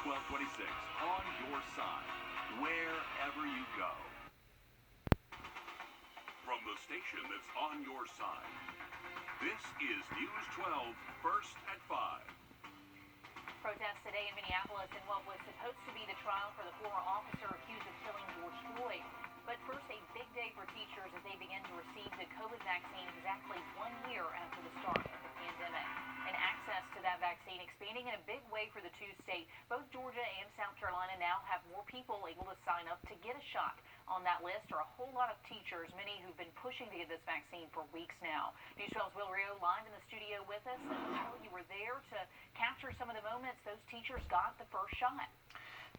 1226, on your side, wherever you go. From the station that's on your side, this is News 12, First at 5. Protests today in Minneapolis in what was supposed to be the trial for the former officer accused of killing George Floyd. But first, a big day for teachers as they begin to receive the COVID vaccine exactly 1 year after the start of the pandemic. And access to that vaccine expanding in a big way for the two states. Both Georgia and South Carolina now have more people able to sign up to get a shot. On that list are a whole lot of teachers, many who've been pushing to get this vaccine for weeks now. News 12's Wrdw live in the studio with us. And you were there to capture some of the moments those teachers got the first shot.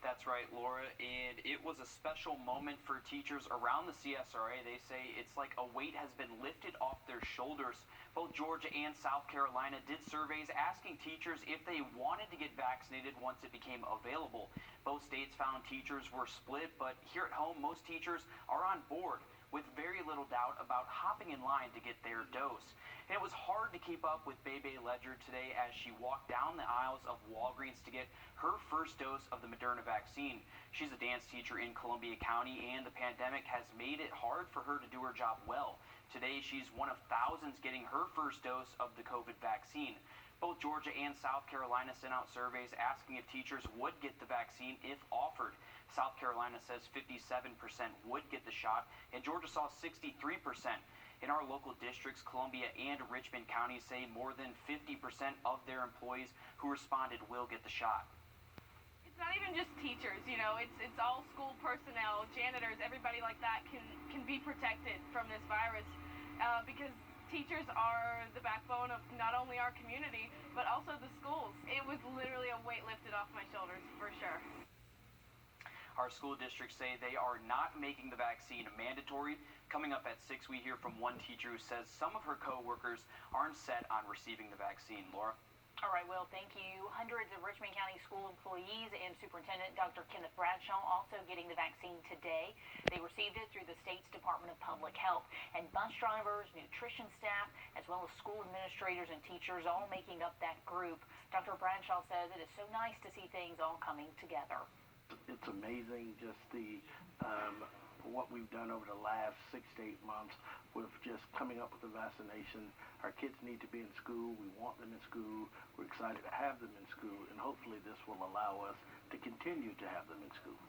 That's right, Laura, and it was a special moment for teachers around the CSRA. They say it's like a weight has been lifted off their shoulders. Both Georgia and South Carolina did surveys asking teachers if they wanted to get vaccinated once it became available. Both states found teachers were split, but here at home, most teachers are on board with very little doubt about hopping in line to get their dose. And it was hard to keep up with Bebe Ledger today as she walked down the aisles of Walgreens to get her first dose of the Moderna vaccine. She's a dance teacher in Columbia County, and the pandemic has made it hard for her to do her job well. Today, she's one of thousands getting her first dose of the COVID vaccine. Both Georgia and South Carolina sent out surveys asking if teachers would get the vaccine if offered. South Carolina says 57% would get the shot, and Georgia saw 63%. In our local districts, Columbia and Richmond counties say more than 50% of their employees who responded will get the shot. It's not even just teachers, it's all school personnel, janitors, everybody like that can be protected from this virus because teachers are the backbone of not only our community, but also the schools. It was literally a weight lifted off my shoulders, for sure. Our school districts say they are not making the vaccine mandatory. Coming up at 6, we hear from one teacher who says some of her co-workers aren't set on receiving the vaccine. Laura? All right, Will, thank you. Hundreds of Richmond County school employees and Superintendent Dr. Kenneth Bradshaw also getting the vaccine today. They received it through the state's Department of Public Health. And bus drivers, nutrition staff, as well as school administrators and teachers all making up that group. Dr. Bradshaw says it is so nice to see things all coming together. It's amazing just what we've done over the last 6 to 8 months with just coming up with the vaccination. Our kids need to be in school. We want them in school. We're excited to have them in school, and hopefully this will allow us to continue to have them in school.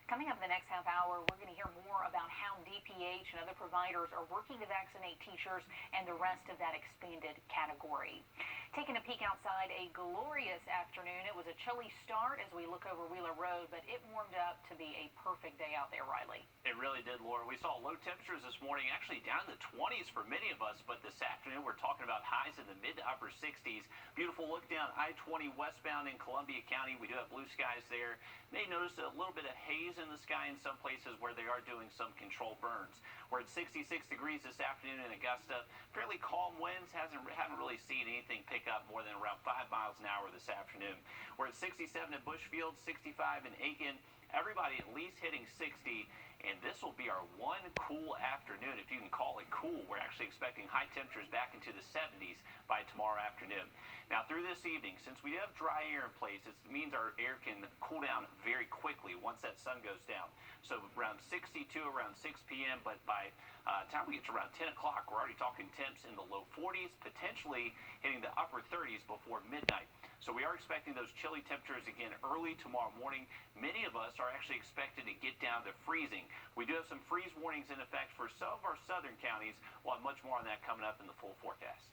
Coming up in the next half hour, we're going to hear more about how DPH and other providers are working to vaccinate teachers and the rest of that expanded category. Taking a peek outside, a glorious afternoon. It was a chilly start as we look over Wheeler Road, but it warmed up to be a perfect day out there, Riley. It really did, Laura. We saw low temperatures this morning, actually down in the 20s for many of us, but this afternoon we're talking about highs in the mid to upper 60s. Beautiful look down I-20 westbound in Columbia County. We do have blue skies there. May notice a little bit of haze in the sky in some places where they are doing some controlled burns. We're at 66 degrees this afternoon in Augusta. Fairly calm winds. Haven't really seen anything pick up more than around 5 miles an hour this afternoon. We're at 67 in Bushfield, 65 in Aiken. Everybody at least hitting 60, and this will be our one cool afternoon, if you can call it cool. We're actually expecting high temperatures back into the 70s by tomorrow afternoon. Now, through this evening, since we have dry air in place, it means our air can cool down very quickly once that sun goes down. So around 62, around 6 p.m., but by the time we get to around 10 o'clock, we're already talking temps in the low 40s, potentially hitting the upper 30s before midnight. So we are expecting those chilly temperatures again early tomorrow morning. Many of us are actually expected to get down to freezing. We do have some freeze warnings in effect for some of our southern counties. We'll have much more on that coming up in the full forecast.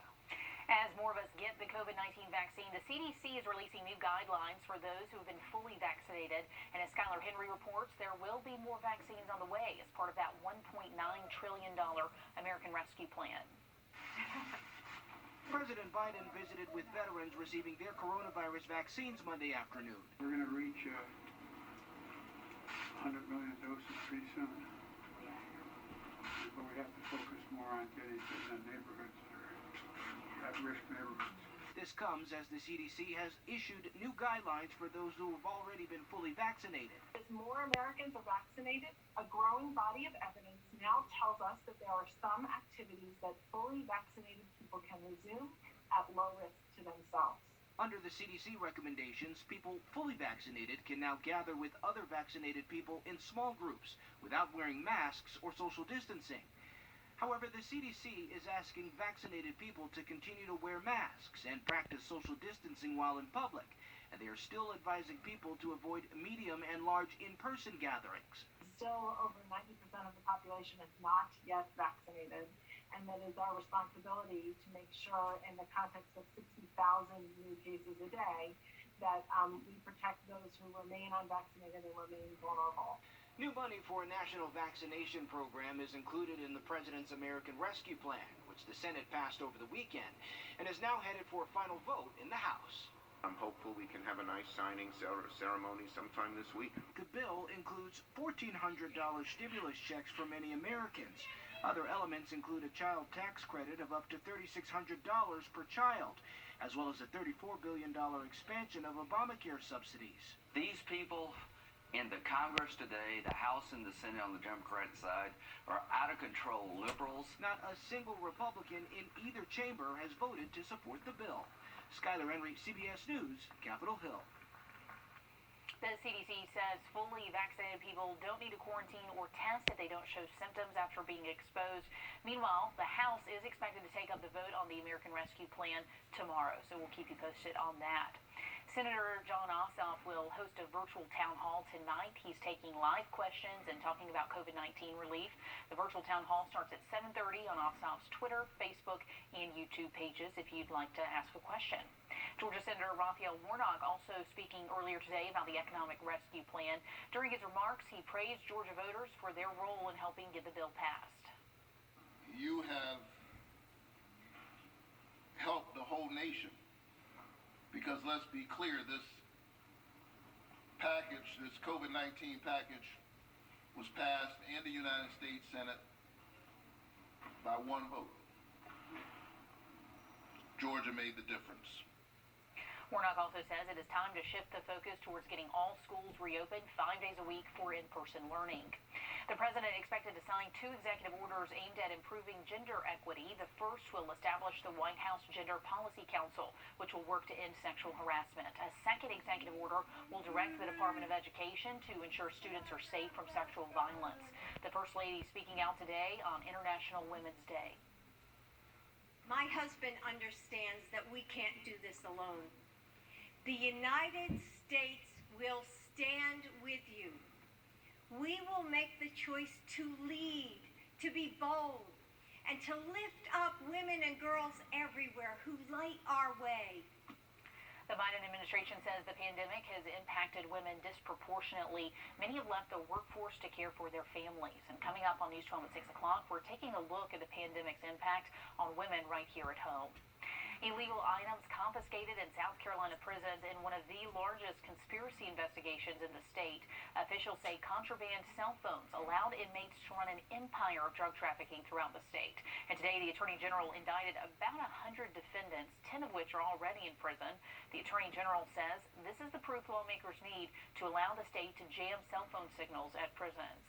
As more of us get the COVID-19 vaccine, the CDC is releasing new guidelines for those who have been fully vaccinated. And as Skylar Henry reports, there will be more vaccines on the way as part of that $1.9 trillion American Rescue Plan. President Biden visited with veterans receiving their coronavirus vaccines Monday afternoon. We're going to reach 100 million doses pretty soon. But we have to focus more on getting to the neighborhoods that are at-risk neighborhoods. This comes as the CDC has issued new guidelines for those who have already been fully vaccinated. As more Americans are vaccinated, a growing body of evidence now tells us that there are some activities that fully vaccinated people can resume at low risk to themselves. Under the CDC recommendations, people fully vaccinated can now gather with other vaccinated people in small groups without wearing masks or social distancing. However, the CDC is asking vaccinated people to continue to wear masks and practice social distancing while in public, and they are still advising people to avoid medium and large in-person gatherings. Still, over 90% of the population is not yet vaccinated, and that is our responsibility to make sure, in the context of 60,000 new cases a day, that we protect those who remain unvaccinated and remain vulnerable. New money for a national vaccination program is included in the President's American Rescue Plan, which the Senate passed over the weekend, and is now headed for a final vote in the House. I'm hopeful we can have a nice signing ceremony sometime this week. The bill includes $1,400 stimulus checks for many Americans. Other elements include a child tax credit of up to $3,600 per child, as well as a $34 billion expansion of Obamacare subsidies. These people in the Congress today, the House and the Senate on the Democratic side, are out of control liberals. Not a single Republican in either chamber has voted to support the bill. Skylar Henry, CBS News, Capitol Hill. The CDC says fully vaccinated people don't need to quarantine or test if they don't show symptoms after being exposed. Meanwhile, the House is expected to take up the vote on the American Rescue Plan tomorrow, so we'll keep you posted on that. Senator Jon Ossoff will host a virtual town hall tonight. He's taking live questions and talking about COVID-19 relief. The virtual town hall starts at 7:30 on Ossoff's Twitter, Facebook, and YouTube pages if you'd like to ask a question. Georgia Senator Raphael Warnock also speaking earlier today about the economic rescue plan. During his remarks, he praised Georgia voters for their role in helping get the bill passed. You have helped the whole nation. Because let's be clear, this package, this COVID-19 package, was passed in the United States Senate by one vote. Georgia made the difference. Warnock also says it is time to shift the focus towards getting all schools reopened 5 days a week for in-person learning. The president expected to sign 2 executive orders aimed at improving gender equity. The first will establish the White House Gender Policy Council, which will work to end sexual harassment. A second executive order will direct the Department of Education to ensure students are safe from sexual violence. The First Lady speaking out today on International Women's Day. My husband understands that we can't do this alone. The United States will stand with you. We will make the choice to lead, to be bold, and to lift up women and girls everywhere who light our way. The Biden administration says the pandemic has impacted women disproportionately. Many have left the workforce to care for their families. And coming up on News 12 at 6 o'clock, we're taking a look at the pandemic's impact on women right here at home. Illegal items confiscated in South Carolina prisons in one of the largest conspiracy investigations in the state. Officials say contraband cell phones allowed inmates to run an empire of drug trafficking throughout the state. And today, the Attorney General indicted about 100 defendants, 10 of which are already in prison. The Attorney General says this is the proof lawmakers need to allow the state to jam cell phone signals at prisons.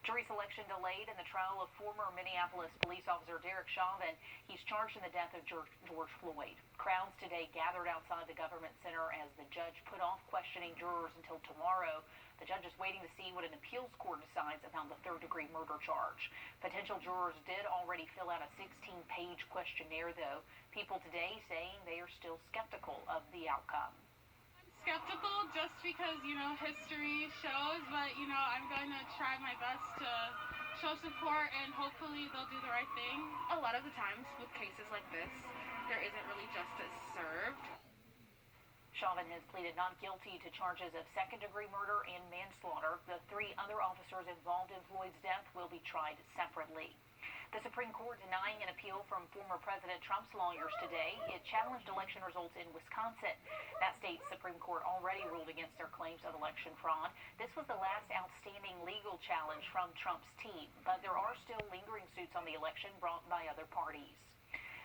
Jury selection delayed in the trial of former Minneapolis police officer Derek Chauvin. He's charged in the death of George Floyd. Crowds today gathered outside the government center as the judge put off questioning jurors until tomorrow. The judge is waiting to see what an appeals court decides about the third-degree murder charge. Potential jurors did already fill out a 16-page questionnaire, though. People today saying they are still skeptical of the outcome. Skeptical just because, history shows, but, I'm going to try my best to show support and hopefully they'll do the right thing. A lot of the times with cases like this, there isn't really justice served. Chauvin has pleaded not guilty to charges of second-degree murder and manslaughter. The 3 other officers involved in Floyd's death will be tried separately. The Supreme Court denying an appeal from former President Trump's lawyers today. It challenged election results in Wisconsin. That state's Supreme Court already ruled against their claims of election fraud. This was the last outstanding legal challenge from Trump's team, but there are still lingering suits on the election brought by other parties.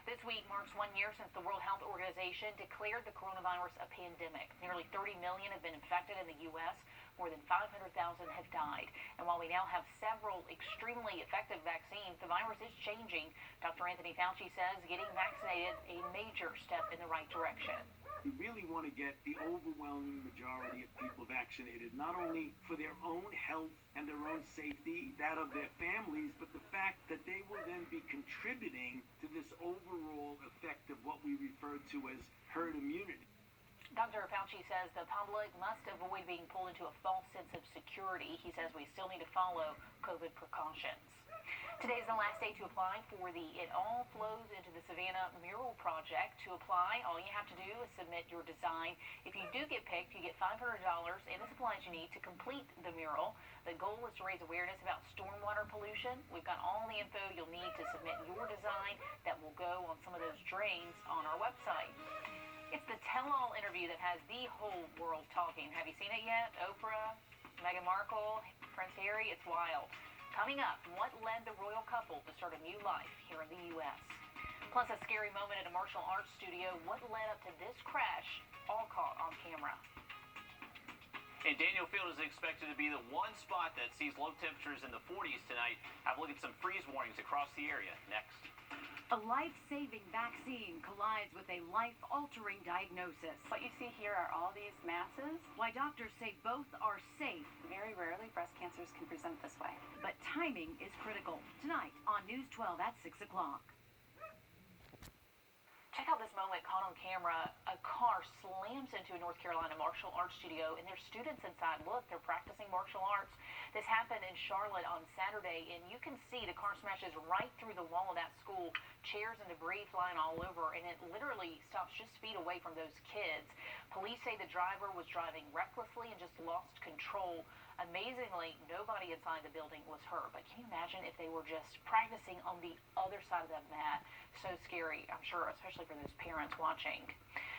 This week marks 1 year since the World Health Organization declared the coronavirus a pandemic. Nearly 30 million have been infected in the U.S. More than 500,000 have died. And while we now have several extremely effective vaccines, the virus is changing. Dr. Anthony Fauci says getting vaccinated a major step in the right direction. We really want to get the overwhelming majority of people vaccinated, not only for their own health and their own safety, that of their families, but the fact that they will then be contributing to this overall effect of what we refer to as herd immunity. Dr. Fauci says the public must avoid being pulled into a false sense of security. He says we still need to follow COVID precautions. Today's the last day to apply for the It All Flows into the Savannah mural project. To apply, all you have to do is submit your design. If you do get picked, you get $500 and the supplies you need to complete the mural. The goal is to raise awareness about stormwater pollution. We've got all the info you'll need to submit your design that will go on some of those drains on our website. It's the tell-all interview that has the whole world talking. Have you seen it yet? Oprah, Meghan Markle, Prince Harry, it's wild. Coming up, what led the royal couple to start a new life here in the U.S.? Plus a scary moment at a martial arts studio. What led up to this crash? All caught on camera. And Daniel Field is expected to be the one spot that sees low temperatures in the 40s tonight. Have a look at some freeze warnings across the area next. A life-saving vaccine collides with a life-altering diagnosis. What you see here are all these masses. Why doctors say both are safe. Very rarely breast cancers can present this way. But timing is critical. Tonight on News 12 at 6 o'clock. Check out this moment caught on camera. A car slams into a North Carolina martial arts studio, and there's students inside. Look, they're practicing martial arts. This happened in Charlotte on Saturday, and you can see the car smashes right through the wall of that school. Chairs and debris flying all over, and it literally stops just feet away from those kids. Police say the driver was driving recklessly and just lost control. Amazingly, nobody inside the building was hurt. But can you imagine if they were just practicing on the other side of that mat? So scary, I'm sure, especially for those parents watching.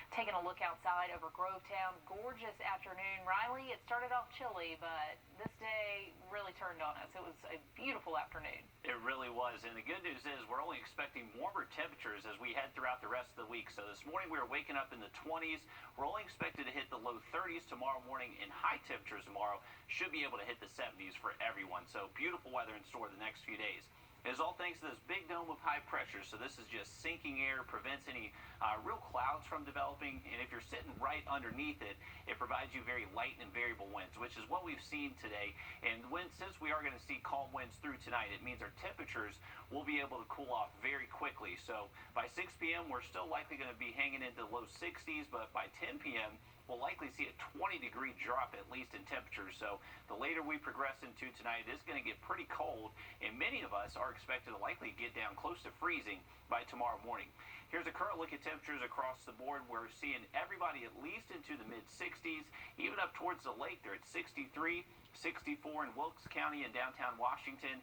Taking a look outside over Grovetown. Gorgeous afternoon. Riley, it started off chilly, but this day really turned on us. It was a beautiful afternoon. It really was. And the good news is we're only expecting warmer temperatures as we head throughout the rest of the week. So this morning we were waking up in the 20s. We're only expected to hit the low 30s tomorrow morning, and high temperatures tomorrow should be able to hit the 70s for everyone. So beautiful weather in store the next few days. It is all thanks to this big dome of high pressure, so this is just sinking air, prevents any real clouds from developing, and if you're sitting right underneath it, it provides you very light and variable winds, which is what we've seen today. And since we are going to see calm winds through tonight, it means our temperatures will be able to cool off very quickly. So by 6 p.m., we're still likely going to be hanging into the low 60s, but by 10 p.m., we'll likely see a 20-degree drop at least in temperature. So the later we progress into tonight, it's going to get pretty cold, and many of us are expected to likely get down close to freezing by tomorrow morning. Here's a current look at temperatures across the board. We're seeing everybody at least into the mid-60s, even up towards the lake. They're at 63, 64 in Wilkes County and downtown Washington.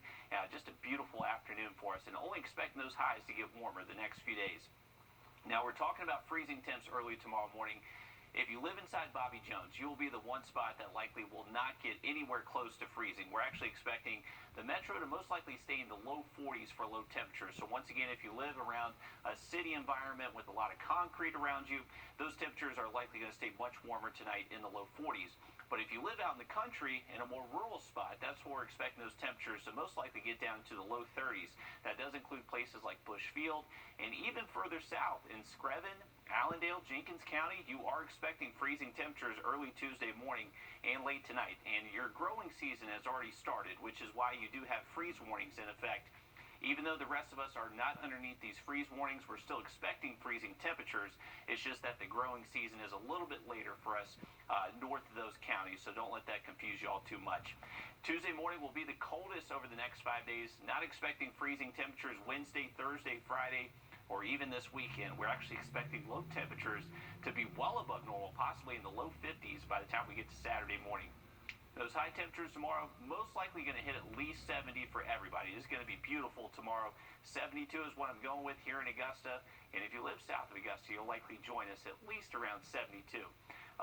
Just a beautiful afternoon for us, and only expecting those highs to get warmer the next few days. Now, we're talking about freezing temps early tomorrow morning. If you live inside Bobby Jones, you will be the one spot that likely will not get anywhere close to freezing. We're actually expecting the metro to most likely stay in the low 40s for low temperatures. So once again, if you live around a city environment with a lot of concrete around you, those temperatures are likely going to stay much warmer tonight in the low 40s. But if you live out in the country in a more rural spot, that's where we're expecting those temperatures to most likely get down to the low 30s. That does include places like Bushfield and even further south in Screven, Allendale, Jenkins County. You are expecting freezing temperatures early Tuesday morning and late tonight. And your growing season has already started, which is why you do have freeze warnings in effect. Even though the rest of us are not underneath these freeze warnings, we're still expecting freezing temperatures. It's just that the growing season is a little bit later for us north of those counties, so don't let that confuse you all too much. Tuesday morning will be the coldest over the next 5 days. Not expecting freezing temperatures Wednesday, Thursday, Friday, or even this weekend. We're actually expecting low temperatures to be well above normal, possibly in the low 50s by the time we get to Saturday morning. Those high temperatures tomorrow, most likely going to hit at least 70 for everybody. It's going to be beautiful tomorrow. 72 is what I'm going with here in Augusta. And if you live south of Augusta, you'll likely join us at least around 72.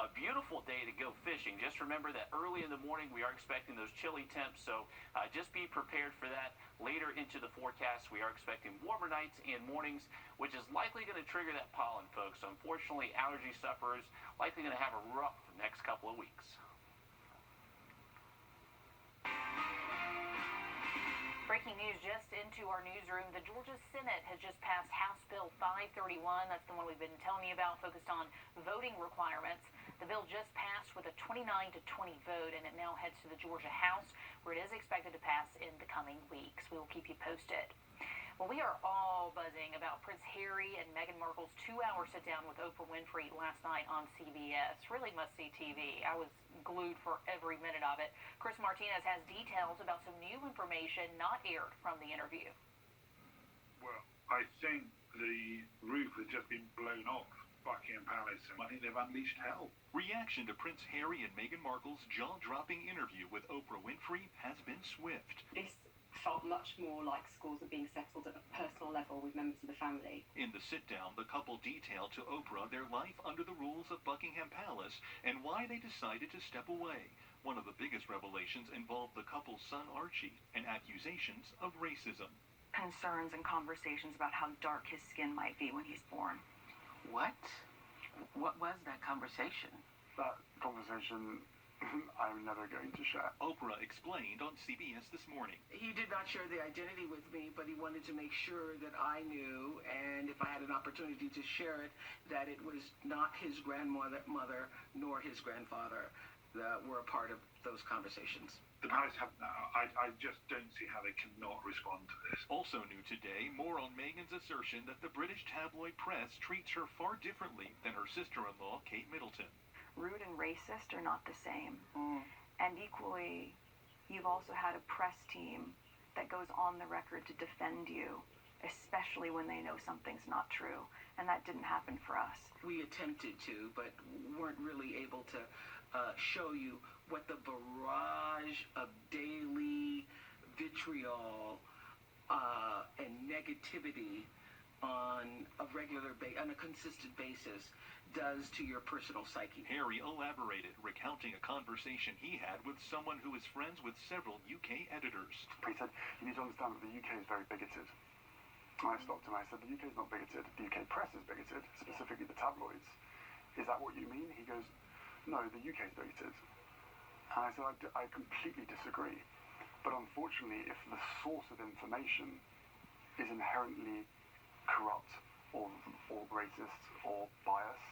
A beautiful day to go fishing. Just remember that early in the morning, we are expecting those chilly temps. So just be prepared for that. Later into the forecast, we are expecting warmer nights and mornings, which is likely going to trigger that pollen, folks. So unfortunately, allergy sufferers likely going to have a rough next couple of weeks. Breaking news just into our newsroom. The Georgia Senate has just passed House Bill 531. That's the one we've been telling you about, focused on voting requirements. The bill just passed with a 29-20 vote, and it now heads to the Georgia House, where it is expected to pass in the coming weeks. We will keep you posted. Well, we are all buzzing about Prince Harry and Meghan Markle's 2-hour sit-down with Oprah Winfrey last night on CBS. Really must-see TV. I was glued for every minute of it. Chris Martinez has details about some new information not aired from the interview. Well, I think the roof has just been blown off Buckingham Palace, and I think they've unleashed hell. Reaction to Prince Harry and Meghan Markle's jaw-dropping interview with Oprah Winfrey has been swift. This felt much more like scores are being settled at a personal level with members of the family. In the sit-down, the couple detailed to Oprah their life under the rules of Buckingham Palace and why they decided to step away. One of the biggest revelations involved the couple's son Archie and accusations of racism. Concerns and conversations about how dark his skin might be when he's born. What? What was that conversation? That conversation I'm never going to share. Oprah explained on CBS this morning. He did not share the identity with me, but he wanted to make sure that I knew, and if I had an opportunity to share it, that it was not his grandmother nor his grandfather that were a part of those conversations. The palace have now. I just don't see how they cannot respond to this. Also new today, more on Meghan's assertion that the British tabloid press treats her far differently than her sister-in-law, Kate Middleton. Rude and racist are not the same. And equally, you've also had a press team that goes on the record to defend you, especially when they know something's not true. And that didn't happen for us. We attempted to, but weren't really able to show you what the barrage of daily vitriol and negativity on a consistent basis does to your personal psyche. Harry elaborated, recounting a conversation he had with someone who is friends with several UK editors. He said, you need to understand that the UK is very bigoted. And I stopped him. I said, the UK is not bigoted. The UK press is bigoted, specifically the tabloids. Is that what you mean? He goes, no, the UK is bigoted. And I said, I completely disagree. But unfortunately, if the source of information is inherently corrupt or racist or biased,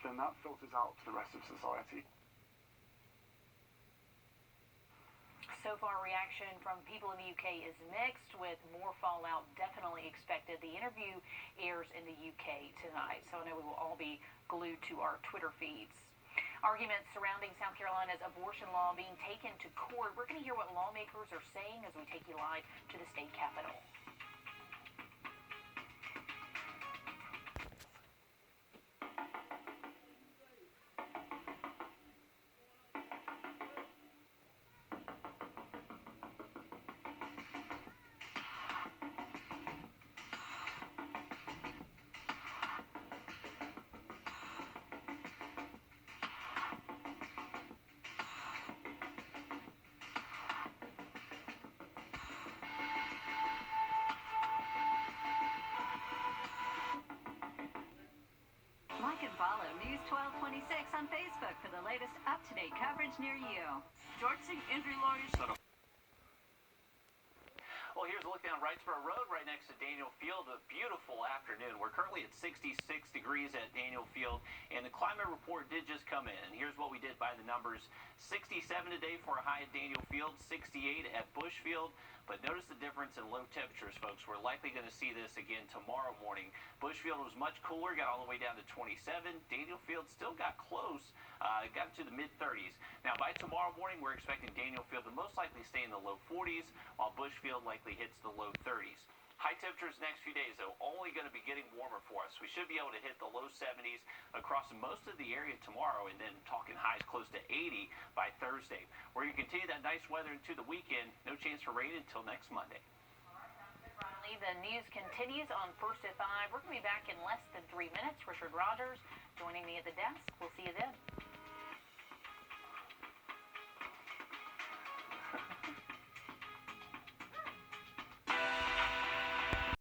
then that filters out to the rest of society. So far, reaction from people in the UK is mixed, with more fallout definitely expected. The interview airs in the UK tonight, so I know we will all be glued to our Twitter feeds. Arguments surrounding South Carolina's abortion law being taken to court. We're going to hear what lawmakers are saying as we take you live to the state capitol. Like and follow News 1226 on Facebook for the latest up-to-date coverage near you. Georgia injury lawyers. Well, here's a look down Wrightsboro Road right next to Daniel Field. A beautiful afternoon. We're currently at 66 degrees at Daniel Field, and the climate report did just come in. And here's what we did by the numbers. 67 today for a high at Daniel Field, 68 at Bushfield. But notice the difference in low temperatures, folks. We're likely going to see this again tomorrow morning. Bushfield was much cooler, got all the way down to 27. Daniel Field still got close, got to the mid-30s. Now, by tomorrow morning, we're expecting Daniel Field to most likely stay in the low 40s, while Bushfield likely hits the low 30s. High temperatures next few days, though, only going to be getting warmer for us. We should be able to hit the low 70s across most of the area tomorrow, and then talking highs close to 80 by Thursday. We're going to continue that nice weather into the weekend. No chance for rain until next Monday. All right, sounds good, Riley. The news continues on First at 5. We're going to be back in less than 3 minutes. Richard Rogers joining me at the desk. We'll see you then.